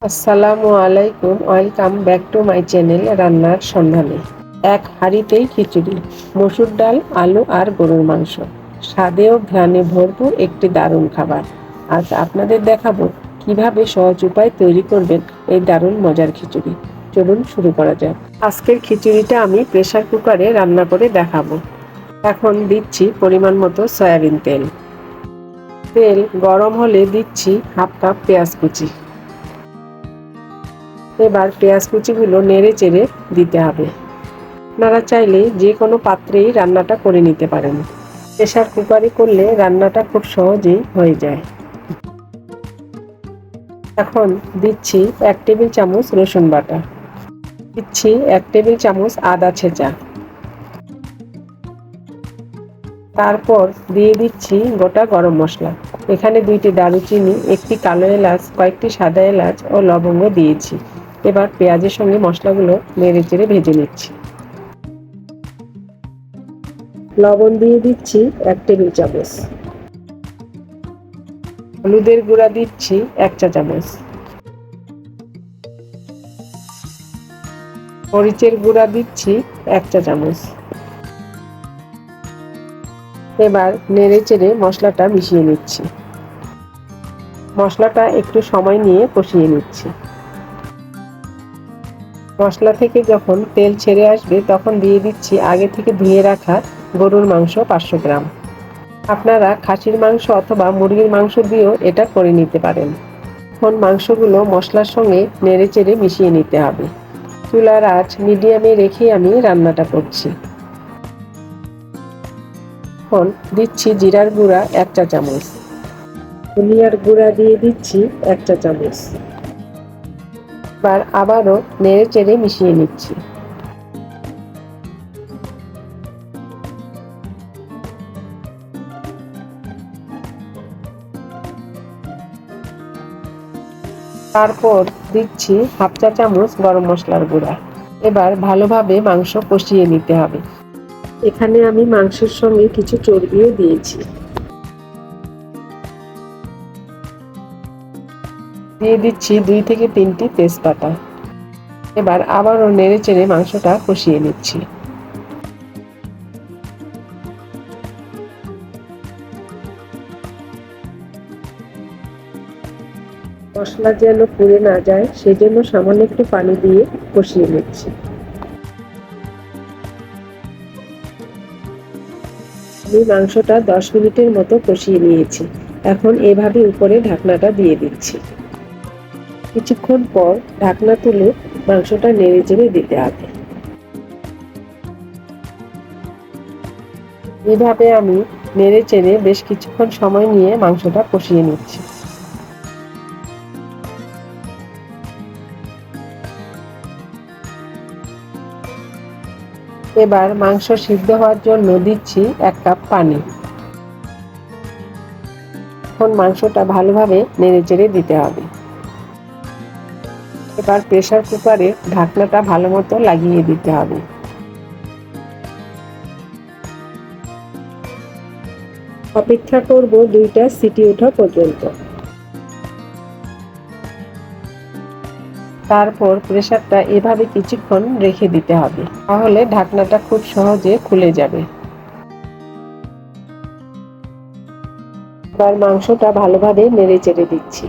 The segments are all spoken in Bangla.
আসসালামু আলাইকুম, welcome back to my channel রান্নার সন্ধানে। এক হাঁড়িতেই খিচুড়ি, মসুর ডাল, আলু আর গরুর মাংস, স্বাদে ও ঘ্রাণে ভরপুর একটি দারুণ খাবার। আজ আপনাদের দেখাবো কিভাবে সহজ উপায় তৈরি করবেন এই দারুণ মজার খিচুড়ি। চলুন শুরু করা যাক। আজকের খিচুড়িটা আমি প্রেসার কুকারে রান্না করে দেখাবো। এখন দিচ্ছি পরিমাণ মতো সয়াবিন তেল। তেল গরম হলে দিচ্ছি হাফ কাপ পেঁয়াজ কুচি। এবার পেঁয়াজ কুচিগুলো নেড়ে চেড়ে দিতে হবে। আপনারা চাইলে যে কোনো পাত্রেই রান্নাটা করে নিতে পারেন। প্রেসার কুকারে করলে রান্নাটা খুব সহজেই হয়ে যায়। এখন দিচ্ছি 1 টেবিল চামচ রসুন বাটা, দিচ্ছি 1 টেবিল চামচ আদা ছেঁচা, তারপর দিয়ে দিচ্ছি গোটা গরম মশলা। এখানে 2টি দারুচিনি, 1টি কালো এলাচ, কয়েকটি সাদা এলাচ ও লবঙ্গ দিয়েছি। এবার পেঁয়াজের সঙ্গে মশলাগুলো নেড়ে চেড়ে ভেজে নিচ্ছি। লবণ দিয়ে দিচ্ছি 1 টেবিল চামচ, হলুদের গুঁড়া দিচ্ছি 1 চা চামচ, মরিচের গুঁড়া দিচ্ছি 1 চা চামচ। এবার নেড়ে চেড়ে মশলাটা মিশিয়ে নিচ্ছি। মশলাটা একটু সময় নিয়ে কষিয়ে নিচ্ছি। মশলা থেকে যখন তেল ছেড়ে আসবে তখন দিয়ে দিচ্ছি আগে থেকে ধুয়ে রাখা গরুর মাংস 500 গ্রাম। আপনারা খাসির মাংস অথবা মুরগির মাংস দিয়েও এটা করে নিতে পারেন। এখন মাংসগুলো মশলার সঙ্গে নেড়ে চেড়ে মিশিয়ে নিতে হবে। চুলার আঁচ মিডিয়ামে রেখে আমি রান্নাটা করছি। এখন দিচ্ছি জিরার গুঁড়া 1 চা চামচ, ধনিয়ার গুঁড়া দিয়ে দিচ্ছি 1 চা চামচ। এবার আবারও নেড়ে চেড়ে মিশিয়ে নিচ্ছি। তারপর দিচ্ছি হাফ চা চামচ গরম মশলার গুঁড়া। এবার ভালোভাবে মাংস কষিয়ে নিতে হবে। এখানে আমি মাংসের সঙ্গে কিছু চর্বিও দিয়েছি। দিয়ে দিচ্ছি 2 থেকে 3টি তেজপাতা। এবার আবারও নেড়ে চেড়ে মাংসটা কষিয়ে নিচ্ছি। মশলা যেন পুড়ে না যায় সেজন্য সামান্য একটু পানি দিয়ে কষিয়ে নিচ্ছি। আমি মাংসটা 10 মিনিটের মতো কষিয়ে নিয়েছি। এখন এভাবে উপরে ঢাকনাটা দিয়ে দিচ্ছি। কিছুক্ষণ পর ঢাকনা তুলে মাংসটা নেড়ে চেড়ে দিতে হবে। এভাবে আমি নেড়ে চেড়ে বেশ কিছুক্ষণ সময় নিয়ে মাংসটা কষিয়ে নিচ্ছি। এবার মাংস সিদ্ধ হওয়ার জন্য দিচ্ছি 1 কাপ পানি। এখন মাংসটা ভালোভাবে নেড়ে চেড়ে দিতে হবে। এবার প্রেসার কুকারে ঢাকনাটা ভালো মতো লাগিয়ে দিতে হবে। অপেক্ষা করব 2টা সিটি ওঠা পর্যন্ত। তারপর প্রেসারটা এভাবে কিছুক্ষণ রেখে দিতে হবে, তাহলে ঢাকনাটা খুব সহজে খুলে যাবে। এবার মাংসটা ভালোভাবে নেড়ে চেড়ে দিচ্ছি।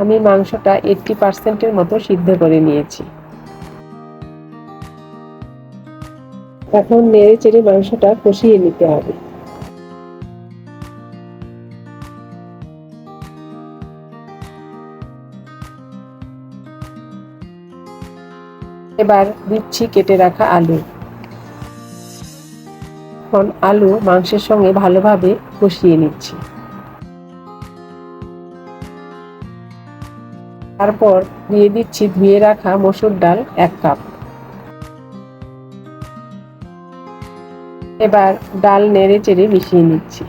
আমি মাংসটা 80% মতো সিদ্ধ করে নিয়েছি। এখন নেড়ে চেড়ে মাংসটা কষিয়ে নিতে হবে। এবার দিচ্ছি কেটে রাখা আলু। এখন আলু মাংসের সঙ্গে ভালোভাবে কষিয়ে নিচ্ছি। তারপর দিয়ে দিচ্ছি ধুয়ে রাখা মসুর ডাল 1 কাপ। এবার ডাল নেড়ে চেড়ে মিশিয়ে নিচ্ছি।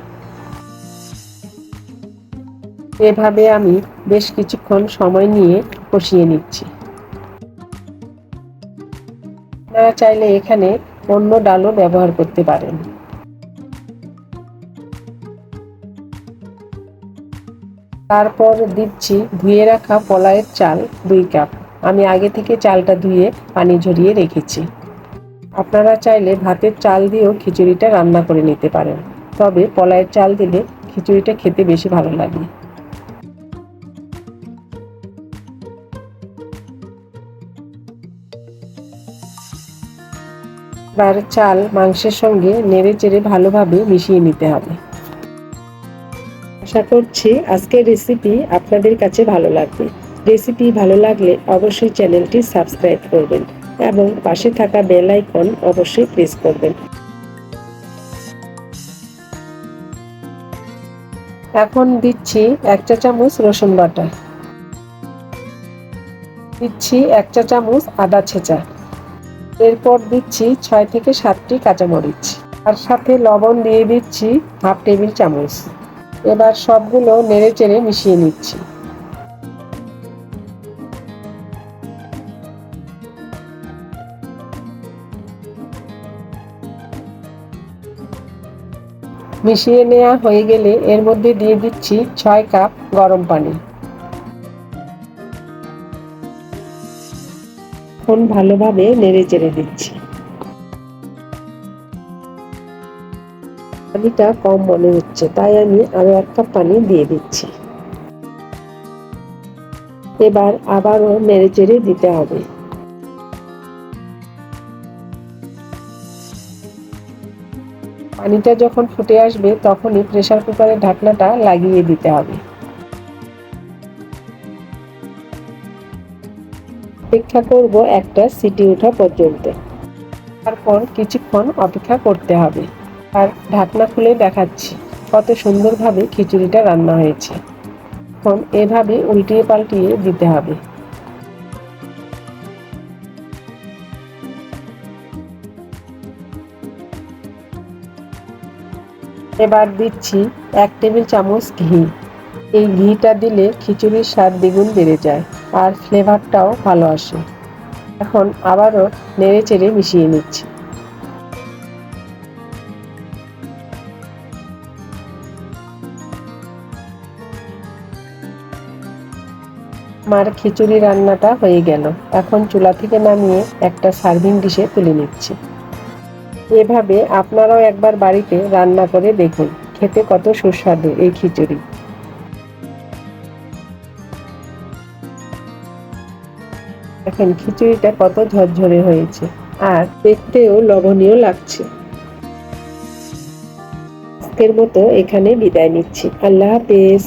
এভাবে আমি বেশ কিছুক্ষণ সময় নিয়ে কষিয়ে নিচ্ছি। আপনারা চাইলে এখানে অন্য ডালও ব্যবহার করতে পারেন। তারপর দিচ্ছি ধুয়ে রাখা পোলাওয়ের চাল 2 কাপ। আমি আগে থেকে চালটা ধুয়ে পানি ঝরিয়ে রেখেছি। আপনারা চাইলে ভাতের চাল দিয়েও খিচুড়িটা রান্না করে নিতে পারেন, তবে পোলাওয়ের চাল দিলে খিচুড়িটা খেতে বেশি ভালো লাগে। এবার চাল মাংসের সঙ্গে নেড়েচেড়ে ভালোভাবে মিশিয়ে নিতে হবে। আশা করছি আজকের রেসিপি আপনাদের কাছে ভালো লাগবে। রেসিপি ভালো লাগলে অবশ্যই চ্যানেলটি সাবস্ক্রাইব করবেন এবং পাশে থাকা বেল আইকন অবশ্যই প্রেস করবেন। এখন দিচ্ছি 1 চা চামচ রসুন বাটা, দিচ্ছি 1 চা চামচ আদা ছেঁচা, এরপর দিচ্ছি 6 থেকে 7টি কাঁচামরিচ, আর সাথে লবণ দিয়ে দিচ্ছি হাফ টেবিল চামচ। এবার সবগুলো নেড়েচেড়ে মিশিয়ে নিচ্ছি। মিশিয়ে নেওয়া হয়ে গেলে এর মধ্যে দিয়ে দিচ্ছি 6 কাপ গরম পানি। এখন ভালোভাবে নেড়েচেড়ে দিচ্ছি। পানিটা কম মনে হচ্ছে, তাই আমি আরো 1 কাপ পানি দিয়ে দিচ্ছি। এবার আবারও নেড়েচেড়ে দিতে হবে। পানিটা যখন ফুটে আসবে তখনই প্রেসার কুকারের ঢাকনাটা লাগিয়ে দিতে হবে। অপেক্ষা করব একটা সিটি ওঠা পর্যন্ত। তারপর কিছুক্ষণ অপেক্ষা করতে হবে। আর ঢাকনা খুলে দেখাচ্ছি কত সুন্দরভাবে খিচুড়িটা রান্না হয়েছে। এখন এভাবে উল্টিয়ে পাল্টিয়ে দিতে হবে। এবার দিচ্ছি 1 টেবিল চামচ ঘি। এই ঘিটা দিলে খিচুড়ির স্বাদ দ্বিগুণ বেড়ে যায় আর ফ্লেভারটাও ভালো আসে। এখন আবারও নেড়েচেড়ে মিশিয়ে নিচ্ছি। আমার খিচুড়ি রান্নাটা হয়ে গেল। এখন চুলা থেকে নামিয়ে একটা সার্ভিং ডিশে তুলে নিচ্ছি। এভাবে আপনারাও একবার বাড়িতে রান্না করে দেখুন, খেতে কত সুস্বাদু এই খিচুড়ি। দেখেন খিচুড়িটা কত ঝরঝরে হয়েছে আর দেখতেও লোভনীয় লাগছে। আজকের মতো এখানে বিদায় নিচ্ছি। আল্লাহ হাফেজ।